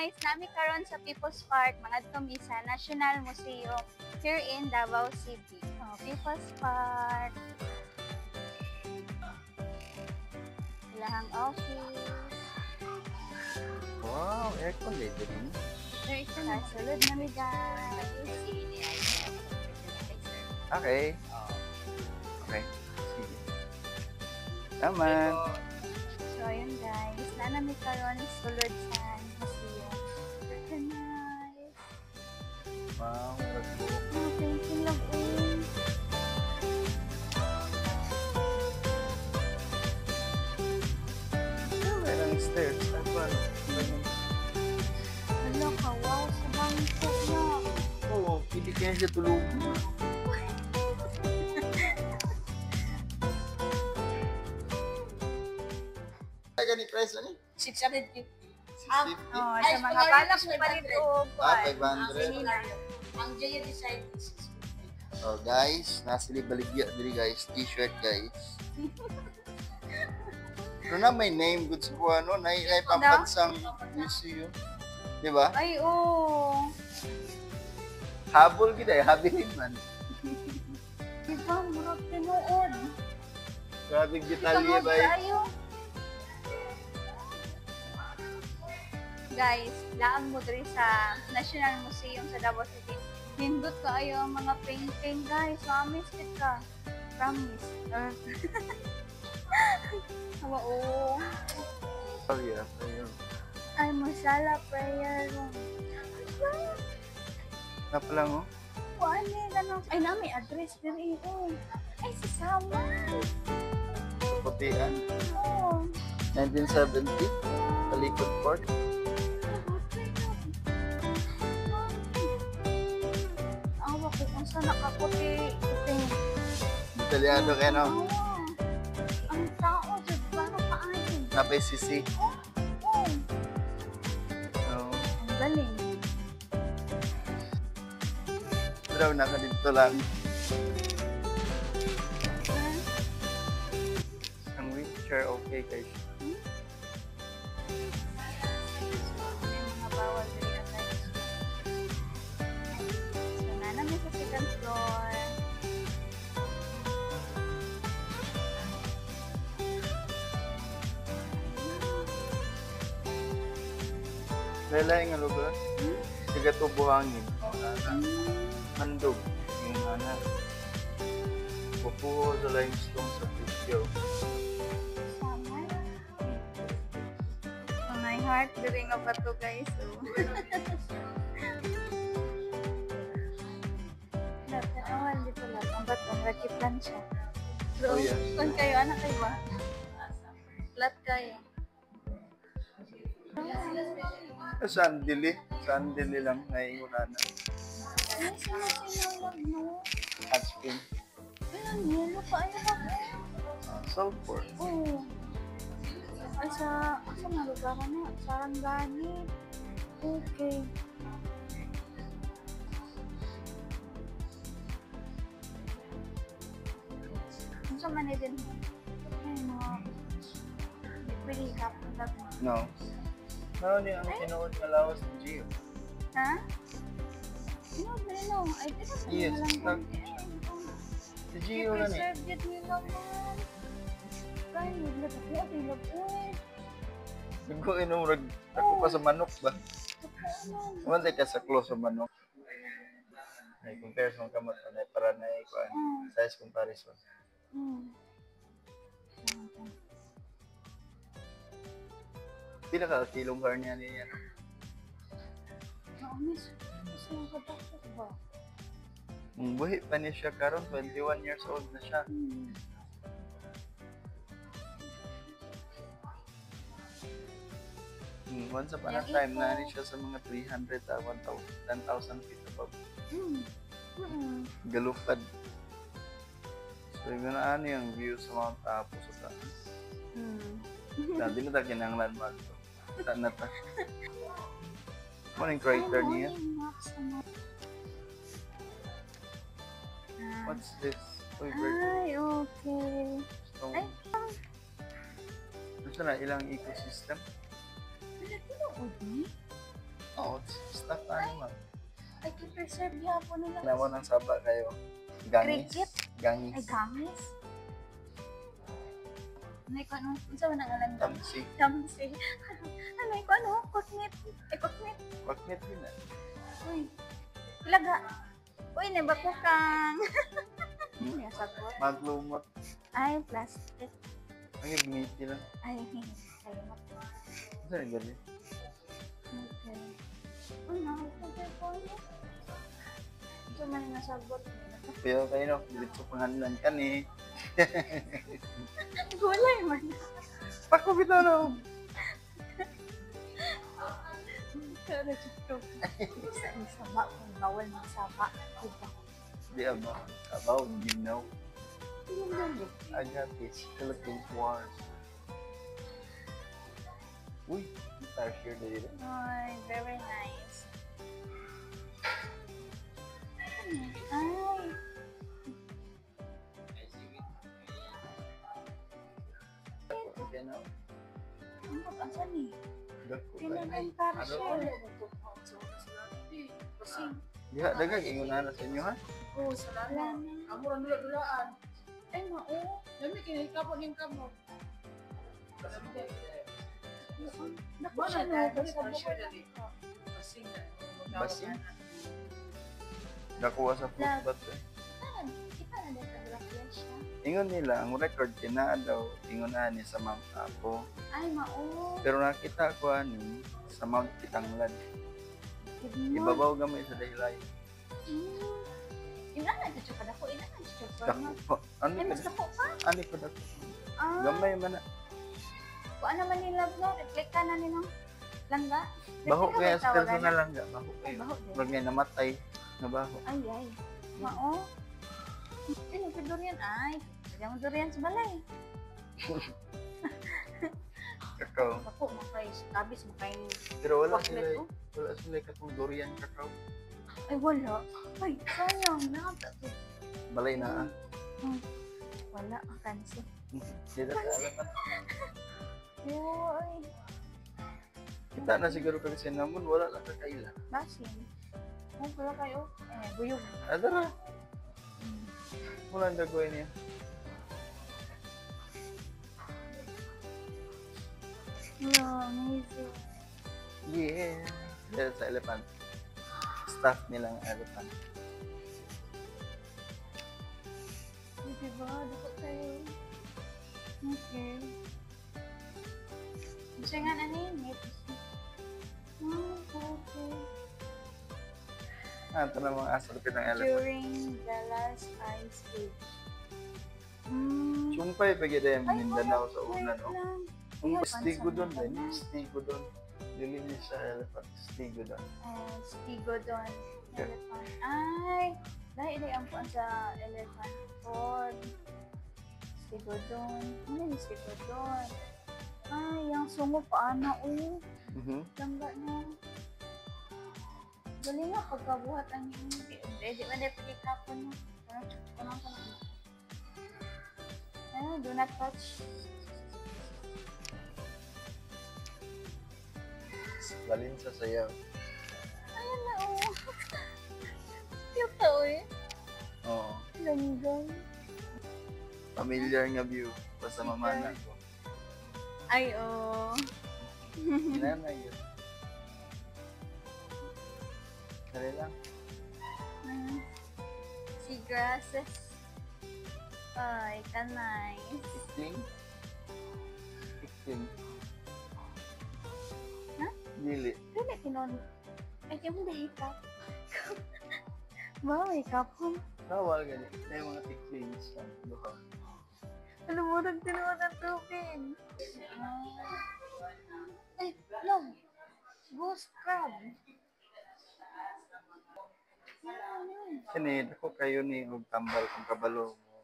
guys, nami karon sa People's Park, mangadto mi sa National Museum here in Davao City. Oh, People's Park. Ilahang office. Wow, aircon dito din. There is a sulod na mi guys. Okay. Okay. Sige. Tama. So ayun guys, nanami karon sulod sa museum. Very nice. Wow, ragbo. Oh, thank you love you. Mayroong stairs. Ano ba? Hello ka, wow, sa bangko na. Oo, hindi kaya siya tulog. Gani price ni? 650. 650. Oh, sa mga balak mo pa dito. 500. Ang Jaya design is 650. Oh, guys, nasa baligya diri guys, t-shirt guys. Pero na may name good sa ano, na pampansang museum. Di ba? Ay, oo. Habol gid ay habilin man. Diba, murag tinuod. Grabe detalye ba? Guys, laan mo diri sa National Museum sa Davao City. Nindot kaayo ang mga painting, guys. Promise kita. Promise. Oo. Oh yeah, ayun. Ay, masala prayer room. Napalang oh. Kuan ni ganun. Ay, nami address diri oh. Ay, sa Saman. Kaputian. Oh. 1970, Talikod Port. Awa ko kung saan nakaputi. Italiano kayo no? Ang tao, dyan, parang paanin. Napay sisi. Oh. Oh. Ang galing. Pero naka dito lang. Ang wheelchair okay guys. May mga bawal diri guys. So, nanami sa second floor. Lalay nga lugar. Siga to buhangin. Handog. Yung anak. Pupuho sa limestone sa video. Sama. My heart, diri nga ba to guys? So. Awal dito lang. Ang bato, rakiplan siya. So, Oh, yeah. kung kayo, anak kayo ba? Flat kayo. Sandili lang. Naiunanan. Ay, sana sinawag mo. Touchscreen. Ayan, yelo pa ayaw ako. Sulfur. Oo. Ay, sa mga lugar na? Sarangani. Okay. Ano sa manay din mo? Ay, mga... Pwede kapag mo. No. Ano niya ang tinuod nga lawas ng Gio? Ha? No. Ay, di ba sa Yes, mga lang Si Gio lang eh. I-preserve yun nila man. Kaya, naglag ako. Okay, nag-uwi. Siguro inumrag ako pa sa manok ba? Umantay ka sa close sa manok. Ay, comparison ka mo para na ikuan. Size comparison. Pila ka kilong car niya niya? Miss, gusto yung katakot ba? Buhi pa niya siya karon 21 years old na siya. Once upon a time, na siya sa mga 300 to 10,000 feet above. Galupad. So, yung ano yung view sa Mount Apo sa taas. Dati na tayo ng landmark to. Saan na tayo? Ano yung crater niya? What's this? Uy, bird. Ay, okay. Stone. Ay, Gusto na ilang ecosystem? wala tinuod ni? preserve yapon nila. Naman ang saba kayo. Gangis. Cricket? Gangis. Ay, gamis. Ano ko ano? Isa man ang alam ko. Tamsi. Tamsi. Ano ko ano? Kutnit. Kutnit. Bakit yun na? Uy. Ilaga. Uy, nabako kang. Ano sa ko? Maglumot. Ay, plastic. Ang ibiniti lang. Ay, kalimot. Saan ang gali? Okay. Ano? Okay po niya. Ito man yung nasabot. Pero kayo no, dito pangalan ka ni. Gulay man. Pako bitaw no. Pero tutok. Isa ba kung bawal ng saba. Diba? Di ba? About ginaw. Yun lang eh. I got this Philippines Wars. Uy, guitar here dito. Ay, very nice. Ay. Okay na. Ano ba? Asan eh? Dako kayo. Pinag-entar Ano? siya. Kasi, Diha, dagang ingunan na sa inyo ha? oh, Wala salamat. na. Amo ran dula-dulaan. Ay, mao. Dami kinay kapon yung kamo. Naku siya no. Sa bukod. Basing na. Basing? Nakuha sa footbath eh. Kita na din sa grafya siya. Ingon nila, ang record kinaa daw, ingunan ni sa Mount Apo. Ay, mao. Pero nakita ko ani sa Mount Kitanglad. Ibabaw gamay sa dahilayo. Ina na dito kada ko. Ina na dito kada Dako ko. pa. Ano Ay, mas ka? dako pa. Ano ko dako? Ah, Gamay man na. kung ano man nila no, reflect na nilang langga. Baho Reflect kaya ba sa tawagan? personal lang ga. Baho Ay, kayo. baho din. Pag ngay namatay, na baho. Ay, ay. Mao. Ay, nagka durian. Ay, kaya mo durian sa balay. Kakao. Ako, makay, kabis, makay Pero wala chocolate, sila, oh. wala sila katong durian kakao. Ay, wala. Ay, sayang. Nakakata. Balay na ah. Wala, kansi. Sila sa alapan. Yoy. Kita na siguro kag cinnamon, wala lang kakaila. Basin. Ay, wala kayo. Eh, buyog. Adara. Wala ang gagawin niya. Yeah, amazing. Yeah. Dahil sa elephant. Staff nilang elephant. Ay, diba? Dapat kayo. Okay. Gusto nga na name. Okay. Ah, ito na mga asal ng elephant. During the last ice age. Sumpay pagi din Mindanao sa una, no? lang. Kung Ay, stigo doon pansan din, na. stigo doon. Dili niya sa elephant, stigo doon. Stigodon. Yeah. Elephant. Ay! Dahil ang puan sa elephant pod. Stigodon. Ano yung stigodon? Ay, yung sungo paano langga na. Galing nga pagkabuhat ang hindi. Di ba na pagkakapon mo? Parang ka na. Ano, do not touch. Balin sa sayaw. Ayan na, oh. Cute to, eh. Oo. Langgam. Familiar nga view. Basta mamana ko. Ay, oh. Inanay yun. Kali lang. Seagrasses. Ay, nice. Ikling. Ikling. Ha? Dili. Kaya kinon. Ay, kaya mo dahikap. Ba, may kapon. Nawal gani. Na yung mga tiklings lang. Duha. Alam mo, nagtinuwa ng tubig. Ay, long. Ghost crab. Kani, dako kayo ni og tambal kung kabalo mo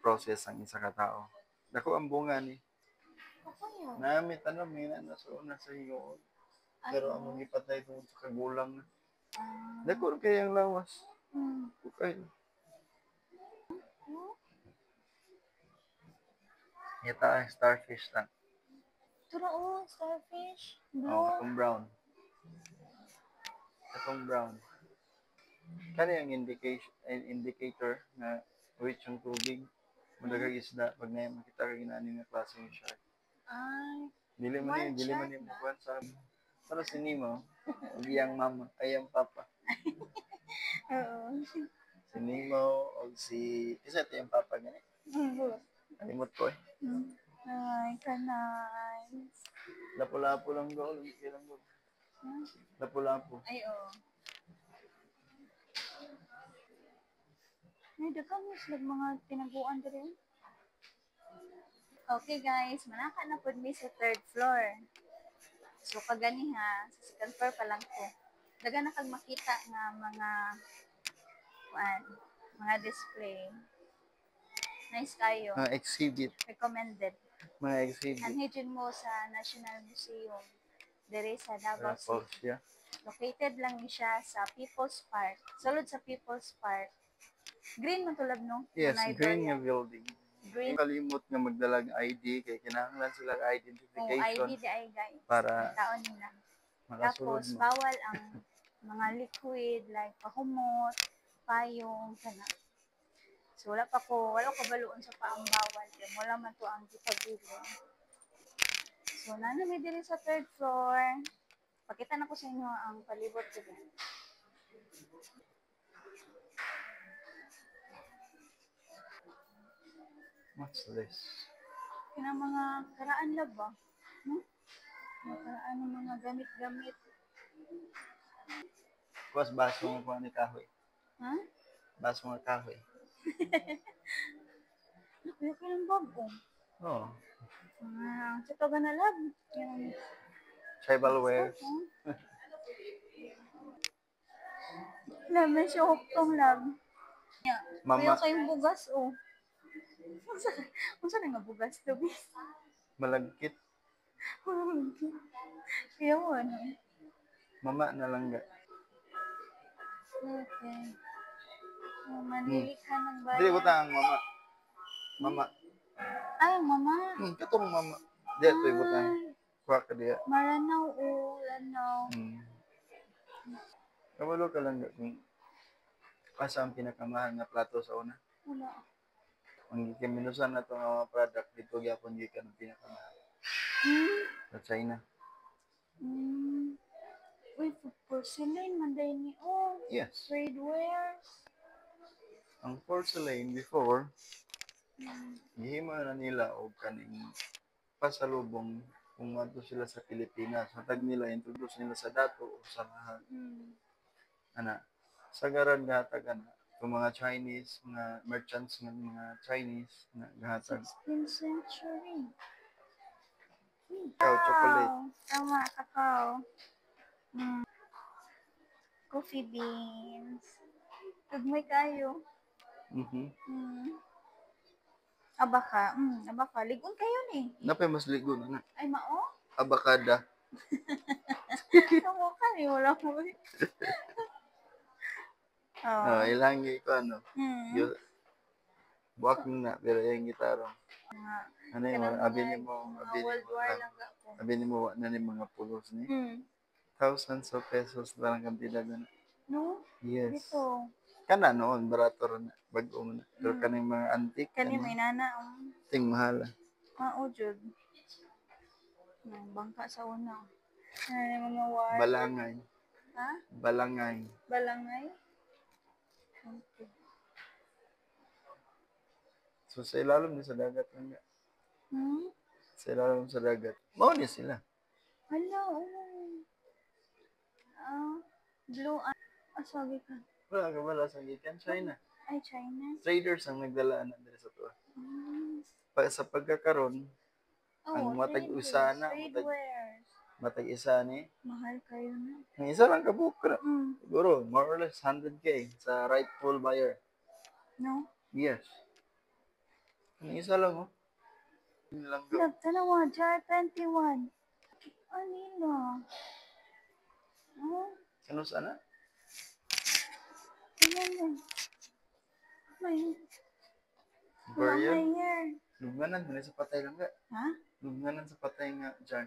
process ang isa ka tao. Dako ang bunga ni. Ako yun. Nami tanong mi na sa una sa hiyo. Pero ang mga ipatay tungod sa kagulang na. Dako kay ang lawas. Okay. Ito ang starfish lang. Tura, oh, starfish. Blue. Oh, itong brown. Itong brown. Kani ang indicator na rich ang tubig, madagang isda pag na makita ka ginani nga klase ng shark. Ay, Dili Wild man shark yung na. buwan sa para si Nemo, ug iyang mama, ay ang papa. oo. Si Nemo o si isa ito yung papa gani. Kalimot ko eh. Ay, kanay. Lapu-lapu lang daw, lang daw. Lapu-lapu. Ay, oo. Ay, dagang sila mga tinaguan diri. Okay guys, manaka na pud mi sa third floor. So kagani ha, sa second floor pa lang ko. Daga na kag makita nga kuan, mga display. Nice kayo. Mga exhibit. Recommended. Mga exhibit. Anhidin mo sa National Museum diri sa Davao Tapos, City. yeah. Located lang ni siya sa People's Park. Sulod sa People's Park. Green man tulad no? Yes, Nanay green Doria. nga building. Green. Kalimot nga magdalag ID kay kinahanglan sila Oh, identification ID di ay guys. para Taon nila. makasulod Tapos, mo. bawal ang mga liquid like pahumot, payong, kana. So, wala ko baluon sa paang bawal. Kaya wala man to ang gipagbilin. So, nana may diri sa third floor. Pakita na ko sa inyo ang palibot ko din. What's this? Kina mga karaan lab ba? Hmm? Mga karaan ng mga gamit-gamit. Kuwas baso mo pa ni kahoy. Ha? Baso mo kahoy. Kaya ka ng bago. Oh. Sa taga na lab. Yung Tribalware. lab na siya huktong lab. Mama, Kaya kayong bugas, oh. Unsa na nga bugas to, bis? malagkit. Kaya mo, ano? Mama na lang ga. Okay. Manilikha ng bayan. Dili ko ang mama. Mama. Ay, mama. Katong mama. Dili to ibutang. Kuha ka diya. Maranaw, oh. Lanaw. Kabalo ka lang ga kung asa ang pinakamahal nga plato sa una. Wala. Ang gikiminusan na itong mga product dito gyapon gikan ang pinakamahal. Sa China. Uy, porcelain, manday ni, oh. Yes. Tradewares. Ang porcelain before, gihimo na nila og kaning pasalubong kung adto sila sa Pilipinas. Matag nila introduce nila sa dato o sa mahal. Ana, sagaran gahatag ana kung mga Chinese, mga merchants ng mga Chinese na gahatag 16th century. chocolate. Tama, kakao. Coffee beans. Tugmay kayo. Abaka. Abaka. Ligon kayo ni. Napay mas ligo na. Ay, mao? Abakada. Tamo ka ni. Wala mo. Oh. Ilangi ko ano. Buwak na, pero yung gitaro. Ano yung mga, World War lang ako. abi mo, na ni mga pulos ni. Thousands of pesos lang ang kantidad na. No? Yes. Dito. Kana noon, barato rin na. Bago mo na. Pero kaning mga antique, Kani may nana. ting mahal. Jud. Bangka sa una. Ano mga war? Balangay. Ha? Balangay. Balangay? Okay. So sa ilalim din sa dagat lang. Sa ilalim sa dagat. Mao ni sila. Hala, blue, sabi ka. Wala ka bala sa gikan China. Ay, China. Traders ang nagdala na diri sa tuwa. Sa pagkakaroon, ang matag usa na, matag isa ni. Mahal kayo na. Ang isa lang kabukra. Siguro, more or less 100K sa rightful buyer. No? Yes. Ang isa lang, oh. Yun lang daw. Tanawa, jar 21. Anila. Ano sana? Ayan. May. Barrier? Mayer. Lugnanan, hindi sa patay lang nga. Ha? Lugnanan sa patay nga, jar.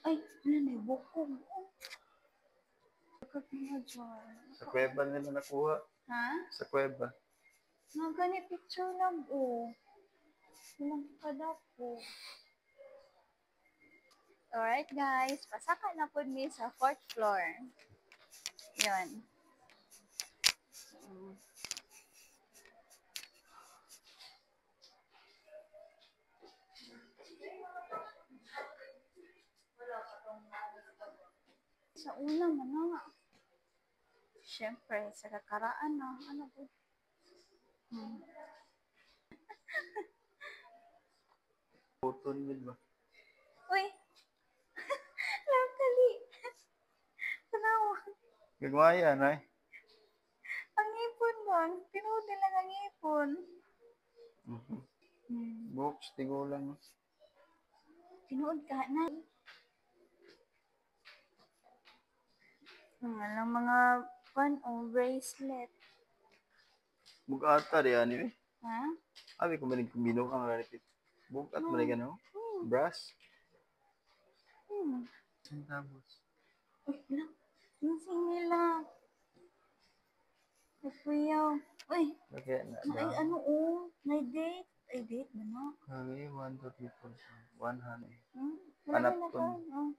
Ay, ano na, bukog. Bakit mga dyan? Sa kuweba nila nakuha. Ha? Sa kuweba. Mga gani picture lang, oh. Walang kadako. Alright, guys. Pasaka na po mi sa 4th floor. Yun. Sa una man na. Siyempre, sa kakaraan na. Ano po? Puton yun ba? Uy! Locally! Tanawa. Gagmaya na eh. Ang ipon lang. Tinood nila ang ipon. Books, tigulang. Tinood ka na. Alam mga bracelet. Bugata rin yan eh. Ha? Abi ko manig kumbino ang repeat. Bugat mo rin gano'n? Brass? Centavos. Uy, lang. Yung singila. Kuyaw. Uy, Okay, na. ay ano may date. Ay, date ba na? Kami, 1, 2, 3, 4, 100. Panapton.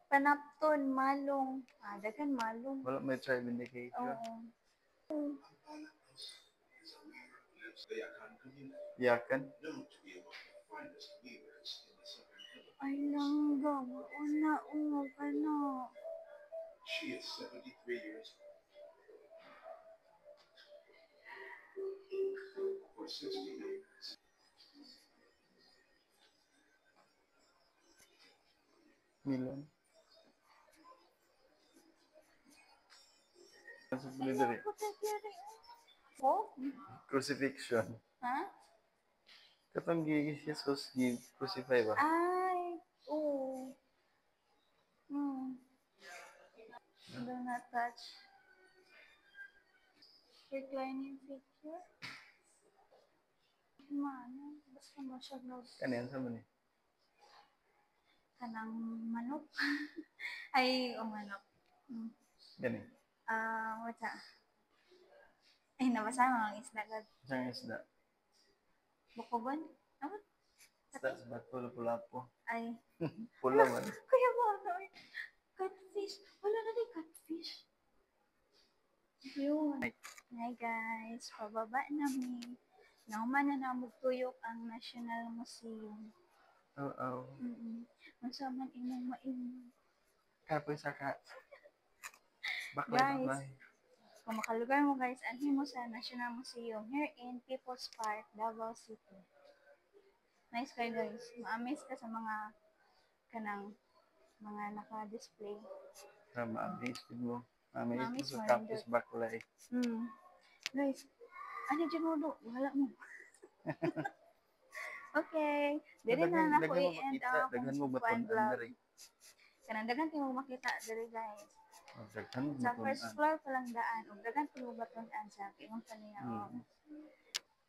Panapton, malong. Dagan malong. Wala may tribe indication. Oo. Yakan? Ay, langga. Una, ka na. She is 73 years old. For 60 years. Milan. Sa pulidari. Oh? Crucifixion. Ha? Katong gigis Jesus, crucify ba? Ay, oo. Do not touch. Reclining figure. Mana? Basta mo siya Kaniyan sa man eh. kanang manok. Ay, manok. Gani. Wata. Ay, nabasa mo ang isda ka. Isang isda. Bukogon? Ano? Isda sa bato, pula-po. Ay. Pula man. Kuya mo, ano? Catfish. Wala na din catfish. Yun. Hi guys, pababa namin. Nauman na namugtuyok ang National Museum. Oo. Masaman imong mainom. Kapoy sa ka. Guys, Baklay. kung makalugar mo guys, anhin mo sa National Museum here in People's Park, Davao City. Nice kayo guys. Ma-amaze ka sa mga kanang mga naka-display. Ma-amaze mo. Ma-amaze Ma-amaze mo mo sa kapos rin baklay. Guys, ano dyan mo? Wala mo. Okay. Dili na na ko i-end ang Daghan mo ba kuan ito? vlog. Kanang daghan kayo makita diri guys. Daghan mo Sa ba first floor pa lang daan. Ug daghan kayo batunan sa imong kaniya.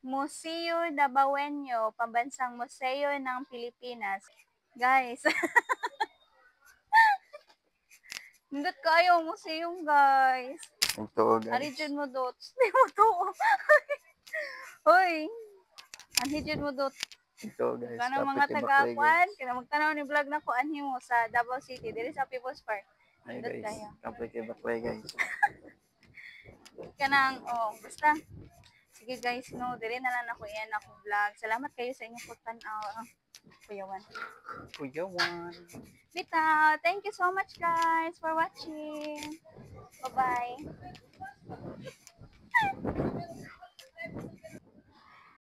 Museo Davaoenyo, pambansang museo ng Pilipinas. Guys. Nindot kayo museum guys. Ito guys. Ari jud mo dot. Di mo to. Hoy. Anhi jud mo dot. Ito guys. Kana mga taga-kwan, kana magtanaw ni vlog nako anhi mo sa Davao City diri sa People's Park. Ay Nindot guys. kayo. Kapay kay baklay guys. Kanang basta sige guys no, diri na lang ako iyan ako vlog. Salamat kayo sa inyong pagtan-aw. Kuyawan. Bitaw, thank you so much guys for watching. Bye-bye.